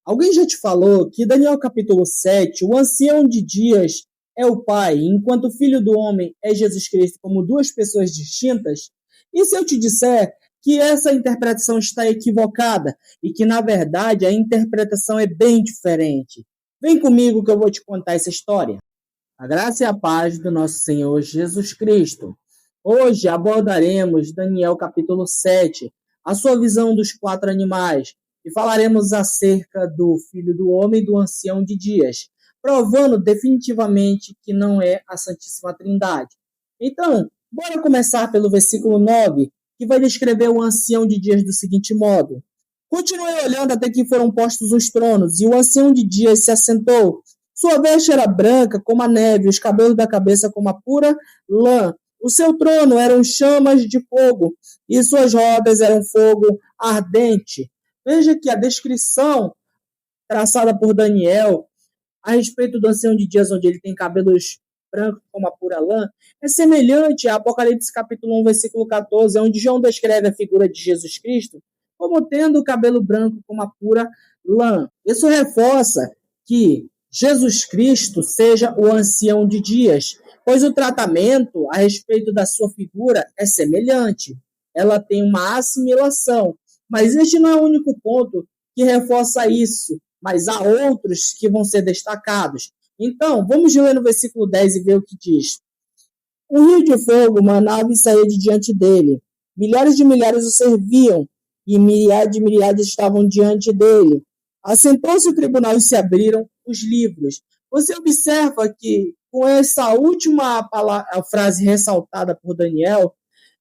Alguém já te falou que Daniel capítulo 7, o ancião de dias é o Pai, enquanto o Filho do Homem é Jesus Cristo, como duas pessoas distintas? E se eu te disser que essa interpretação está equivocada e que, na verdade, a interpretação é bem diferente? Vem comigo que eu vou te contar essa história. A graça e a paz do nosso Senhor Jesus Cristo. Hoje abordaremos Daniel capítulo 7, a sua visão dos quatro animais, e falaremos acerca do Filho do Homem e do Ancião de Dias, provando definitivamente que não é a Santíssima Trindade. Então, bora começar pelo versículo 9, que vai descrever o Ancião de Dias do seguinte modo: Continuei olhando até que foram postos os tronos, e o Ancião de Dias se assentou. Sua veste era branca como a neve, os cabelos da cabeça como a pura lã. O seu trono eram chamas de fogo, e suas rodas eram fogo ardente. Veja que a descrição traçada por Daniel a respeito do ancião de dias, onde ele tem cabelos brancos como a pura lã, é semelhante a Apocalipse capítulo 1, versículo 14, onde João descreve a figura de Jesus Cristo como tendo o cabelo branco como a pura lã. Isso reforça que Jesus Cristo seja o ancião de dias, pois o tratamento a respeito da sua figura é semelhante. Ela tem uma assimilação, mas este não é o único ponto que reforça isso, mas há outros que vão ser destacados. Então, vamos ler no versículo 10 e ver o que diz. Um rio de fogo manava e saía de diante dele. Milhares de milhares o serviam, e milhares estavam diante dele. Assentou-se o tribunal e se abriram os livros. Você observa que, com essa última frase ressaltada por Daniel,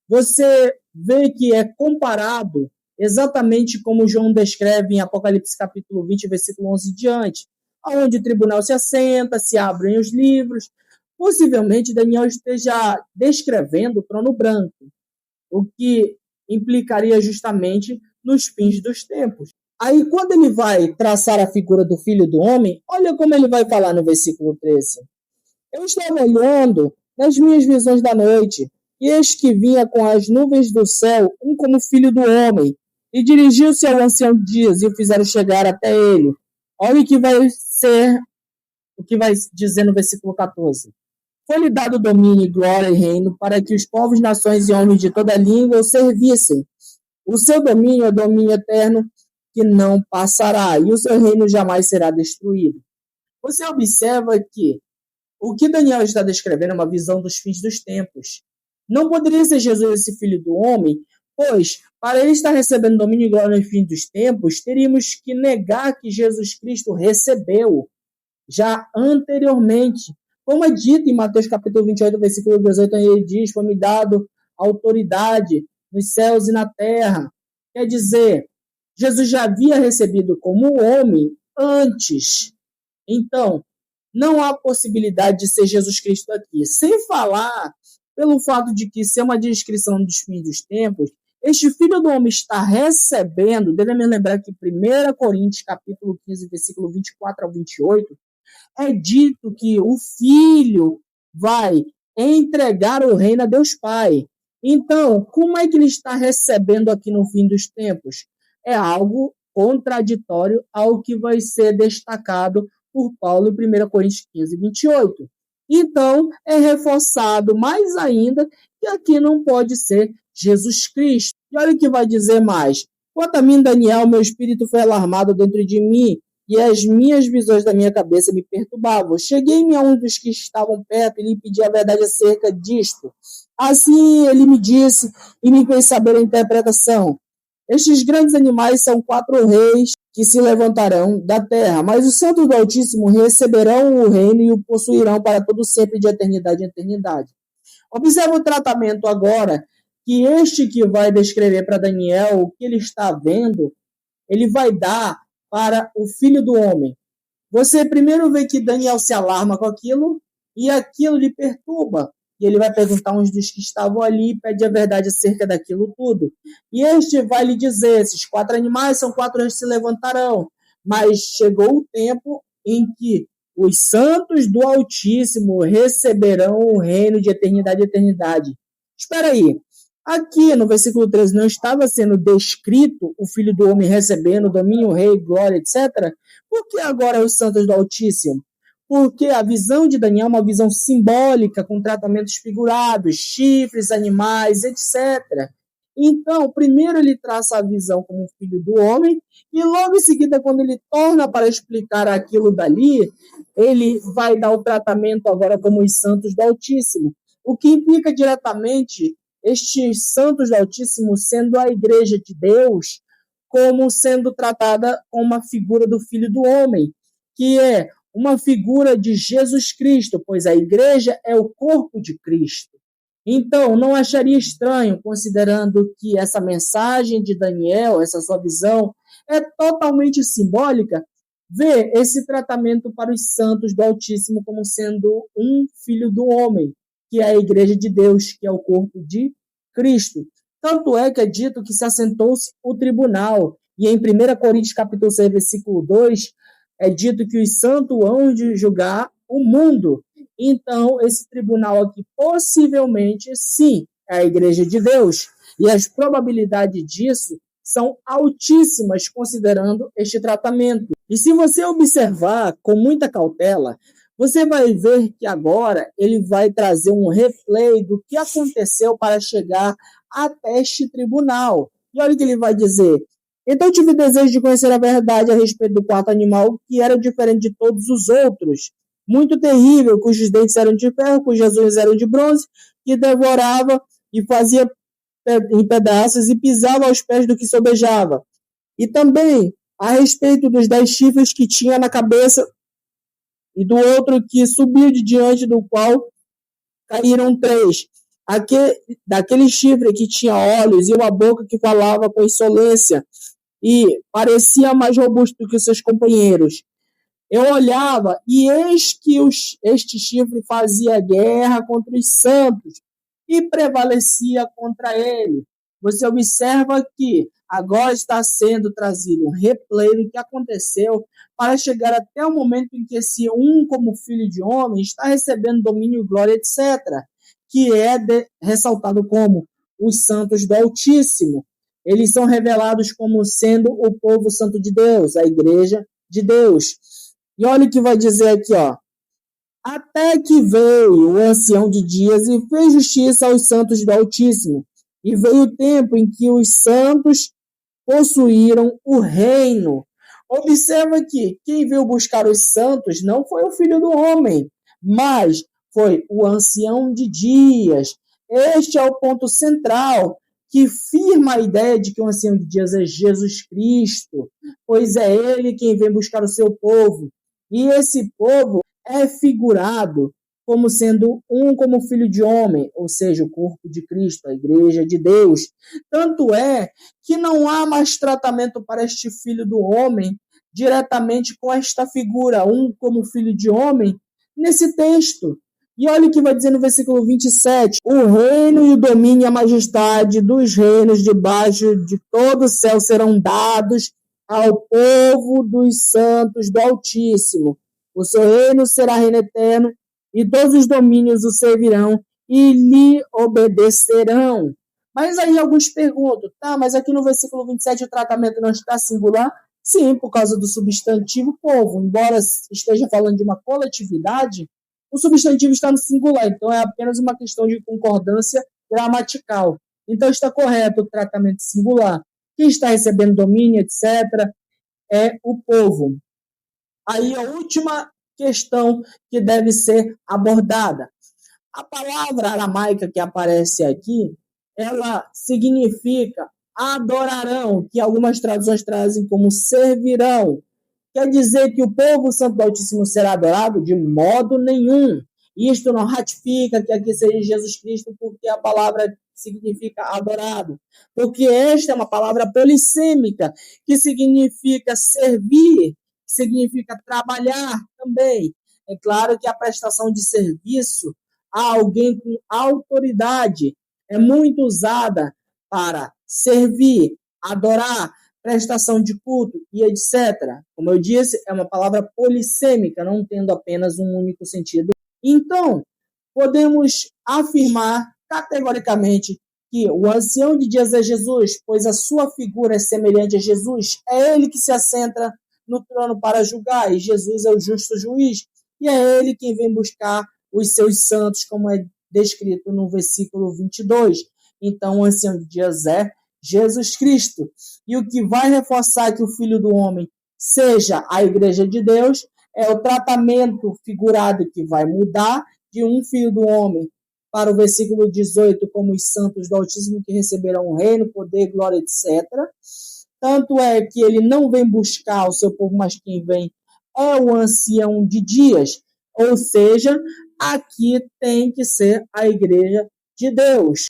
você vê que é comparado exatamente como João descreve em Apocalipse capítulo 20, versículo 11 em diante, onde o tribunal se assenta, se abrem os livros. Possivelmente Daniel esteja descrevendo o trono branco, o que implicaria justamente nos fins dos tempos. Aí, quando ele vai traçar a figura do Filho do Homem, olha como ele vai falar no versículo 13. Eu estava olhando nas minhas visões da noite, e eis que vinha com as nuvens do céu, um como Filho do Homem, e dirigiu-se ao ancião de dias, e o fizeram chegar até ele. Olha o que vai ser, o que vai dizer no versículo 14. Foi-lhe dado domínio, glória e reino, para que os povos, nações e homens de toda língua o servissem. O seu domínio é domínio eterno, que não passará, e o seu reino jamais será destruído. Você observa que o que Daniel está descrevendo é uma visão dos fins dos tempos. Não poderia ser Jesus esse Filho do Homem, pois, para ele estar recebendo domínio e glória no fim dos tempos, teríamos que negar que Jesus Cristo recebeu já anteriormente. Como é dito em Mateus capítulo 28, versículo 18, ele diz: foi-me dado autoridade nos céus e na terra. Quer dizer, Jesus já havia recebido como homem antes. Então, não há possibilidade de ser Jesus Cristo aqui. Sem falar pelo fato de que ser uma descrição dos fins dos tempos, este Filho do Homem está recebendo, devemos lembrar que 1 Coríntios capítulo 15, versículo 24 ao 28, é dito que o Filho vai entregar o reino a Deus Pai. Então, como é que ele está recebendo aqui no fim dos tempos? É algo contraditório ao que vai ser destacado por Paulo em 1 Coríntios 15, 28. Então, é reforçado mais ainda que aqui não pode ser Jesus Cristo. E olha o que vai dizer mais. Quanto a mim, Daniel, meu espírito foi alarmado dentro de mim, e as minhas visões da minha cabeça me perturbavam. Cheguei-me a um dos que estavam perto e lhe pedi a verdade acerca disto. Assim ele me disse e me fez saber a interpretação. Estes grandes animais são 4 reis que se levantarão da terra, mas os santos do Altíssimo receberão o reino e o possuirão para todo sempre, de eternidade em eternidade. Observa o tratamento agora, que este que vai descrever para Daniel o que ele está vendo, ele vai dar para o Filho do Homem. Você primeiro vê que Daniel se alarma com aquilo, e aquilo lhe perturba. E ele vai perguntar a uns dos que estavam ali e pede a verdade acerca daquilo tudo. E este vai lhe dizer: esses 4 animais são 4 reis que se levantarão. Mas chegou o tempo em que os santos do Altíssimo receberão o reino de eternidade e eternidade. Espera aí. Aqui no versículo 13 não estava sendo descrito o Filho do Homem recebendo domínio, rei, glória, etc. Por que agora os santos do Altíssimo? Porque a visão de Daniel é uma visão simbólica, com tratamentos figurados, chifres, animais, etc. Então, primeiro ele traça a visão como filho do homem, e logo em seguida, quando ele torna para explicar aquilo dali, ele vai dar o tratamento agora como os santos do Altíssimo, o que implica diretamente estes santos do Altíssimo sendo a igreja de Deus, como sendo tratada como uma figura do Filho do Homem, que é uma figura de Jesus Cristo, pois a igreja é o corpo de Cristo. Então, não acharia estranho, considerando que essa mensagem de Daniel, essa sua visão, é totalmente simbólica, ver esse tratamento para os santos do Altíssimo como sendo um filho do homem, que é a igreja de Deus, que é o corpo de Cristo. Tanto é que é dito que se assentou-se o tribunal, e em 1 Coríntios capítulo 6, versículo 2, é dito que os santos hão de julgar o mundo. Então, esse tribunal aqui, possivelmente, sim, é a igreja de Deus. E as probabilidades disso são altíssimas, considerando este tratamento. E se você observar com muita cautela, você vai ver que agora ele vai trazer um replay do que aconteceu para chegar até este tribunal. E olha o que ele vai dizer. Então tive desejo de conhecer a verdade a respeito do quarto animal, que era diferente de todos os outros, muito terrível, cujos dentes eram de ferro, cujas unhas eram de bronze, que devorava e fazia em pedaços e pisava aos pés do que sobejava. E também a respeito dos 10 chifres que tinha na cabeça e do outro que subiu de diante do qual caíram 3. Daquele chifre que tinha olhos e uma boca que falava com insolência e parecia mais robusto do que seus companheiros. Eu olhava e eis que este chifre fazia guerra contra os santos e prevalecia contra ele. Você observa que agora está sendo trazido um replay do que aconteceu para chegar até o momento em que esse como filho de homem está recebendo domínio, glória, etc., que é ressaltado como os santos do Altíssimo. Eles são revelados como sendo o povo santo de Deus, a igreja de Deus. E olha o que vai dizer aqui, ó. Até que veio o ancião de dias e fez justiça aos santos do Altíssimo. E veio o tempo em que os santos possuíram o reino. Observa que quem veio buscar os santos não foi o filho do homem, mas foi o ancião de dias. Este é o ponto central que firma a ideia de que o ancião de dias é Jesus Cristo, pois é ele quem vem buscar o seu povo. E esse povo é figurado como sendo como filho de homem, ou seja, o corpo de Cristo, a igreja de Deus. Tanto é que não há mais tratamento para este filho do homem diretamente com esta figura, como filho de homem, nesse texto. E olha o que vai dizer no versículo 27. O reino e o domínio e a majestade dos reinos debaixo de todo o céu serão dados ao povo dos santos do Altíssimo. O seu reino será reino eterno, e todos os domínios o servirão e lhe obedecerão. Mas aí alguns perguntam, tá, mas aqui no versículo 27 o tratamento não está singular? Sim, por causa do substantivo povo. Embora esteja falando de uma coletividade, o substantivo está no singular, então é apenas uma questão de concordância gramatical. Então está correto o tratamento singular. Quem está recebendo domínio, etc., é o povo. Aí a última questão que deve ser abordada. A palavra aramaica que aparece aqui, ela significa adorarão, que algumas traduções trazem como servirão. Quer dizer que o povo santo do Altíssimo será adorado? De modo nenhum. Isto não ratifica que aqui seja Jesus Cristo, porque a palavra significa adorado. Porque esta é uma palavra polissêmica, que significa servir, significa trabalhar também. É claro que a prestação de serviço a alguém com autoridade é muito usada para servir, adorar, prestação de culto e etc. Como eu disse, é uma palavra polissêmica, não tendo apenas um único sentido. Então, podemos afirmar categoricamente que o ancião de dias é Jesus, pois a sua figura é semelhante a Jesus. É ele que se assenta no trono para julgar, e Jesus é o justo juiz. E é ele quem vem buscar os seus santos, como é descrito no versículo 22. Então, o ancião de dias é Jesus Cristo. E o que vai reforçar que o Filho do Homem seja a Igreja de Deus é o tratamento figurado que vai mudar de um Filho do Homem para o versículo 18, como os santos do Altíssimo que receberão o reino, poder, glória, etc. Tanto é que ele não vem buscar o seu povo, mas quem vem é o ancião de dias. Ou seja, aqui tem que ser a Igreja de Deus.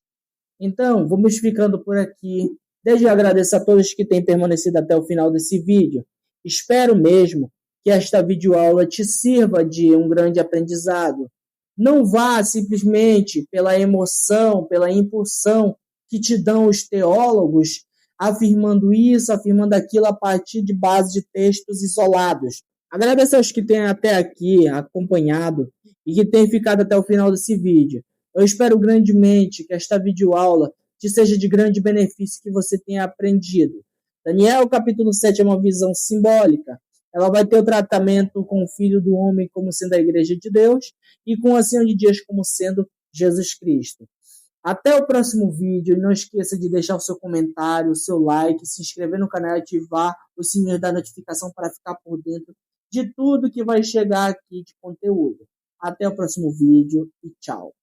Então, vamos ficando por aqui. Desde eu agradeço a todos que têm permanecido até o final desse vídeo. Espero mesmo que esta videoaula te sirva de um grande aprendizado. Não vá simplesmente pela emoção, pela impulsão que te dão os teólogos, afirmando isso, afirmando aquilo a partir de base de textos isolados. Agradeço aos que têm até aqui acompanhado e que têm ficado até o final desse vídeo. Eu espero grandemente que esta videoaula te seja de grande benefício, que você tenha aprendido. Daniel, capítulo 7, é uma visão simbólica. Ela vai ter o tratamento com o Filho do Homem como sendo a Igreja de Deus e com o Ancião de Dias como sendo Jesus Cristo. Até o próximo vídeo. Não esqueça de deixar o seu comentário, o seu like, se inscrever no canal e ativar o sininho da notificação para ficar por dentro de tudo que vai chegar aqui de conteúdo. Até o próximo vídeo e tchau.